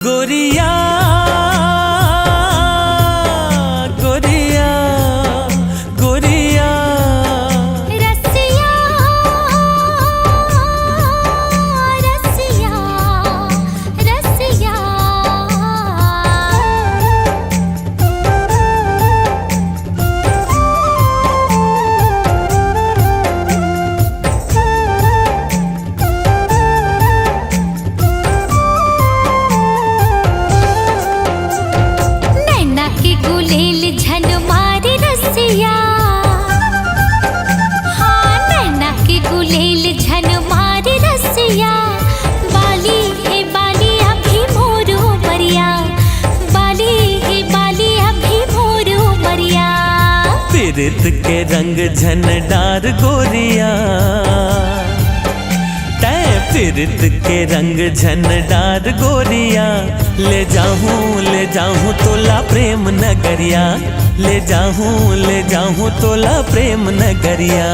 गोरिया गोरिया गोरिया रसिया रसिया रसिया गुलेल झन मारे रसिया, हाँ नैना के गुलेल झन मारे रसिया। बाली है बाली अभी मोरू मरिया, बाली है बाली अभी मोरू मरिया। पीरित के रंग झन डार गोरिया, पीरित के रंग झन डार गोरिया। ले जाऊं तोला प्रेम नगरिया, ले जाऊं तोला प्रेम नगरिया।